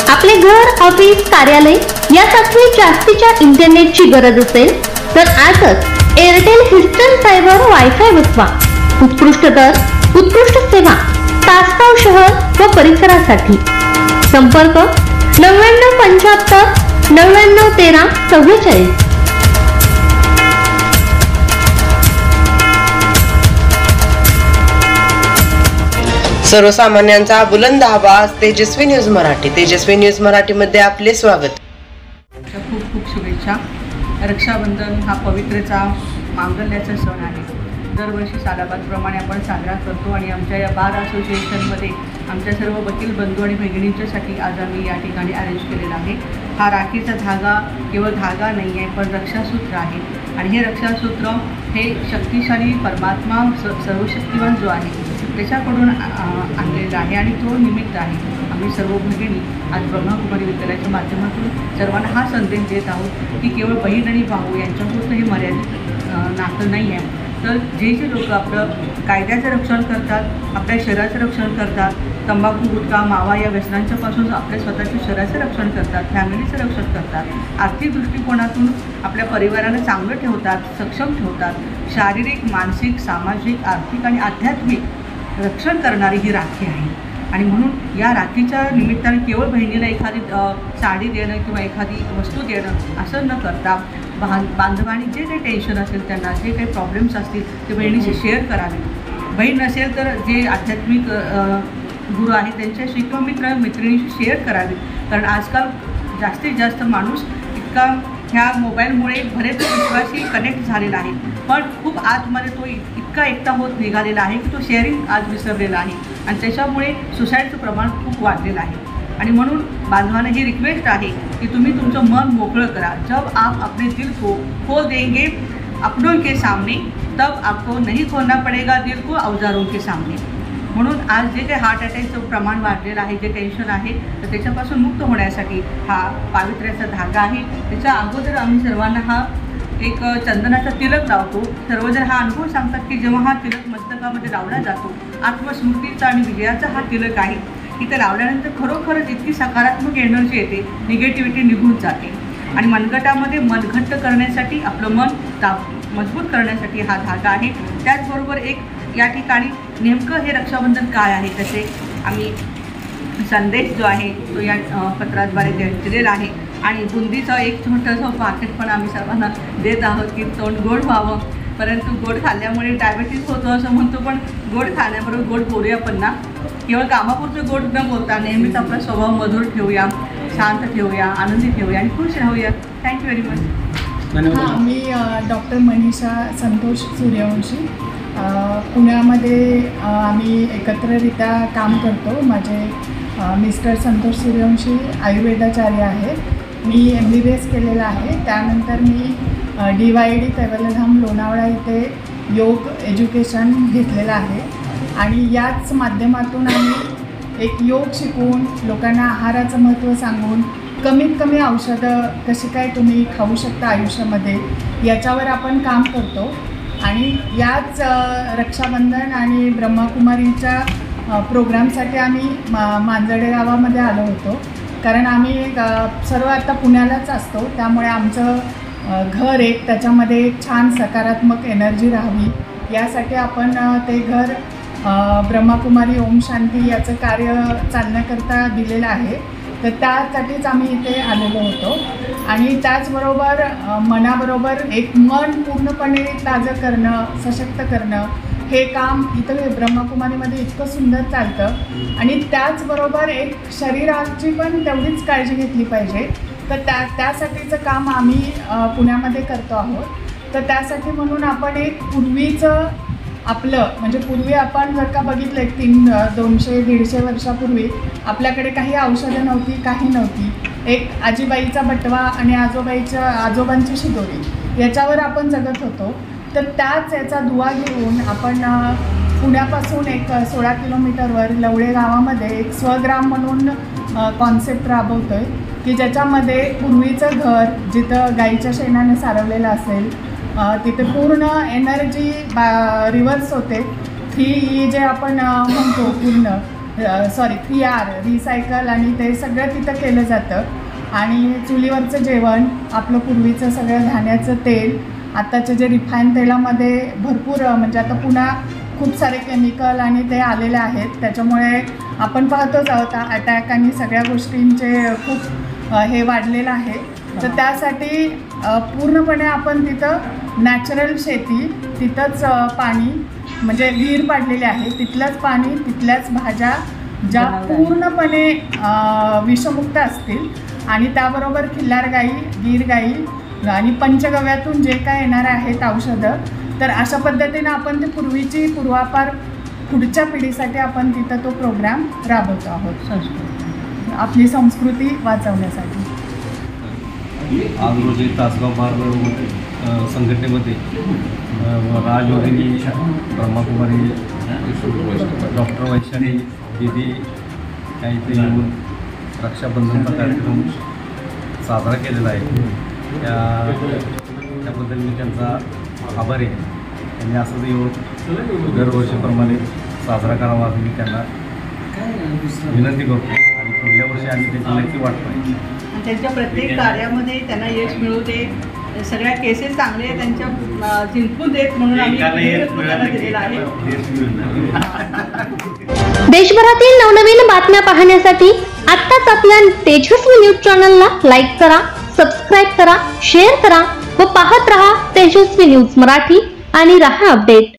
आपले घर, ऑफिस, कार्यालय यासाठी जास्तीच्या इंटरनेटची गरज असेल तर आजच एअरटेल हीस्टन फायबर वायफाय बसवा। उत्कृष्ट दर, उत्कृष्ट सेवा, तासगाव शहर व परिसरासाठी संपर्क 9975 9913 44। सर्वसामान्यांचा बुलंद आवाज तेजस्वी न्यूज मराठी। तेजस्वी न्यूज मराठी मध्ये आपले स्वागत। खूप खूप शुभेच्छा। रक्षाबंधन हा पवित्रचा मांगल्याचा सण आहे। दरवर्षी सालाबादप्रमाणे आपण साजरा करतो आणि आमच्या या बार असोसिएशनमध्ये आमच्या सर्व वकील बंधू आणि भगिनींच्यासाठी आज आम्ही या ठिकाणी अरेंज केलेला आहे। हा राखीचा धागा केवळ धागा नाही आहे, पण रक्षासूत्र आहे आणि हे रक्षासूत्र हे शक्तिशाली परमात्मा सर्वशक्तिवान जो आहे त्याच्याकडून आणलेलं आहे आणि तो निमित्त आहे। आम्ही सर्व भगिनी आज ब्रह्मकुमारी विद्यालयाच्या माध्यमातून सर्वांना हा संदेश देत आहोत की केवळ बहीण आणि भाऊ यांच्यापुरतं हे मर्यादित नातं नाही आहे, तर जे लोक आपलं कायद्याचं रक्षण करतात, आपल्या शरीराचं रक्षण करतात, तंबाखू, गुटखा, मावा या व्यसनांच्यापासून आपल्या स्वतःच्या शरीराचं रक्षण करतात, फॅमिलीचं रक्षण करतात, आर्थिक दृष्टिकोनातून आपल्या परिवाराला चांगलं ठेवतात, सक्षम ठेवतात, शारीरिक, मानसिक, सामाजिक, आर्थिक आणि आध्यात्मिक रक्षण करणारी ही राखी आहे। आणि म्हणून या राखीच्या निमित्ताने केवळ बहिणीला एखादी साडी देणं किंवा एखादी वस्तू देणं असं न करता बांधवांनी जे काही टेन्शन असेल, त्यांना जे काही प्रॉब्लेम्स असतील ते बहिणीशी शेअर करावे। बहीण नसेल तर जे आध्यात्मिक गुरु आहेत त्यांच्याशी किंवा मैत्रिणीशी शेअर करावे, कारण आजकाल जास्तीत जास्त माणूस इतका ह्या मोबाईलमुळे बरेच विश्वाशी कनेक्ट झालेला आहे, पण खूप आतमध्ये तो इतका एकटा होत निघालेला आहे की तो शेअरिंग आज विसरलेला आहे आणि त्याच्यामुळे सुसाईडचं प्रमाण खूप वाढलेलं आहे। आणि म्हणून बांधवांना ही रिक्वेस्ट आहे की तुम्ही तुमचं मन मोकळं करा। जब आप अपने दिल को खोल देंगे अपनों के सामने, तब आपको नहीं खोलना पड़ेगा दिल को औजारों के सामने। म्हणून आज जे काही हार्ट अटॅकचं प्रमाण वाढलेलं आहे, जे टेन्शन आहे, तर त्याच्यापासून मुक्त होण्यासाठी हा पावित्र्याचा धागा आहे। त्याच्या अगोदर आम्ही सर्वांना हा एक चंदनाचा तिलक लावतो। सर्वजण हा अनुभव सांगतात की जेव्हा हा तिलक मस्तकामध्ये लावला जातो, आत्मस्मृतीचा आणि विजयाचा हा तिलक आहे, इथं लावल्यानंतर खरोखरच इतकी सकारात्मक एनर्जी येते, निगेटिव्हिटी निघून जाते आणि मनगटामध्ये मन घट्ट करण्यासाठी, आपलं मन मजबूत करण्यासाठी हा धागा आहे। त्याचबरोबर एक या ठिकाणी नेमकं हे रक्षाबंधन काय आहे त्याचे आम्ही संदेश जो आहे तो या पत्राद्वारे दिलेला आहे आणि बुंदीचं एक छोटंसं पाकिट पण आम्ही सर्वांना देत आहोत की तोंड गोड व्हावं, परंतु गोड खाल्ल्यामुळे डायबिटीस होतो असं म्हणतो, पण गोड खाण्याबरोबर गोड बोलूया पण ना, केवळ कामापुरतं गोड न बोलता नेहमीच आपला स्वभाव मधुर ठेवूया, शांत ठेवूया, आनंदी ठेवूया आणि खुश राहूया। Thank you very much. हां, मी डॉक्टर मनीषा संतोष सूर्यवंशी, पुण्यामध्ये आम्ही एकत्रित्या काम करतो। माझे मिस्टर संतोष सूर्यवंशी आयुर्वेदाचार्य आहेत। मी MBBS केलेलं आहे, त्यानंतर मी DYD कैवल्यधाम लोणावळा इथे योग एज्युकेशन घेतलेलं आहे आणि याच माध्यमातून आम्ही एक योग शिकवून लोकांना आहाराचं महत्त्व सांगून कमीत कमी औषधं कशी काय तुम्ही खाऊ शकता आयुष्यामध्ये याच्यावर आपण काम करतो। आणि याच रक्षाबंधन आणि ब्रह्मकुमारीच्या प्रोग्रामसाठी आम्ही मांजर्डे गावामध्ये आलो होतो, कारण आम्ही सर्व आता पुण्यालाच असतो, त्यामुळे आमचं घर एक त्याच्यामध्ये एक छान सकारात्मक एनर्जी राहावी यासाठी आपण ते घर ब्रह्मकुमारी ओम शांती याचं कार्य चालण्याकरता दिलेलं आहे, तर त्यासाठीच आम्ही इथे आलेलो होतो। आणि त्याचबरोबर मनाबरोबर एक मन पूर्णपणे ताजं करणं, सशक्त करणं हे काम इथं ब्रह्मकुमारीमध्ये इतकं सुंदर चालतं आणि त्याचबरोबर एक शरीराची पण तेवढीच काळजी घेतली पाहिजे, तर त्यासाठीचं काम आम्ही पुण्यामध्ये करतो आहोत। तर त्यासाठी म्हणून आपण एक पूर्वीचं आपलं म्हणजे पूर्वी आपण जर का बघितलं 200-150 वर्षापूर्वी आपल्याकडे काही औषधं नव्हती, काही नव्हती, एक आजीबाईचा बटवा आणि आजोबांची शिदोरी याच्यावर आपण जगत होतो। तर त्याच याचा दुवा घेऊन आपण पुण्यापासून एक 16 किलोमीटरवर लवळे गावामध्ये एक स्वग्राम म्हणून कॉन्सेप्ट राबवतो आहे की ज्याच्यामध्ये पूर्वीचं घर जिथं गाईच्या शेणाने सारवलेलं असेल, तिथे पूर्ण एनर्जी रिव्हर्स होते, ही जे आपण म्हणतो पूर्ण PR रिसायकल आणि ते सगळं तिथं केलं जातं. आणि चुलीवरचं जेवण, आपलं पूर्वीचं सगळं धान्याचं तेल, आत्ताचे जे रिफाईन तेलामध्ये भरपूर म्हणजे आता पुन्हा खूप सारे केमिकल आणि ते आलेले आहेत. त्याच्यामुळे आपण पाहतोच आहोत अटॅक आणि सगळ्या गोष्टींचे खूप हे वाढलेलं आहे. तर त्यासाठी पूर्णपणे आपण तिथं नॅचरल शेती, तिथंच पाणी म्हणजे विहीर पाडलेली आहे, तिथलंच पाणी, तिथल्याच भाज्या ज्या पूर्णपणे विषमुक्त असतील आणि त्याबरोबर खिल्लार गाई, गीर गाई आणि पंचगव्यातून जे काय येणारे आहेत औषधं, तर अशा पद्धतीनं आपण ते पूर्वापार पुढच्या पिढीसाठी आपण तिथं तो प्रोग्राम राबवतो आहोत, आपली संस्कृती वाचवण्यासाठी. आज रोजी तासगाव महानगर संघटनेमध्ये राजयोगिनी ब्रह्माकुमारी डॉक्टर वैशाली दीदी या इथे येऊन रक्षाबंधनचा कार्यक्रम साजरा केलेला आहे. त्याबद्दल मी त्यांचा आभारी आहे. त्यांनी असं येऊन दरवर्षीप्रमाणे साजरा करावा असं मी त्यांना विनंती करतो आणि पुढल्या वर्षी आम्ही त्याची नक्की वाट पाहिजे. त्यांच्या प्रत्येक कार्यामध्ये त्यांना यश मिळू दे, सगळ्या केसेस चांगले त्यांच्या जिंकून देत म्हणून आम्ही त्यांना दिलेला आहे. देशभरातील नवनवीन बातम्या पाहण्यासाठी आत्ताच आपल्या तेजस्वी न्यूज चॅनलला लाईक करा, सबस्क्राईब करा, शेअर करा व पाहत रहा तेजस्वी न्यूज मराठी आणि रहा अपडेट.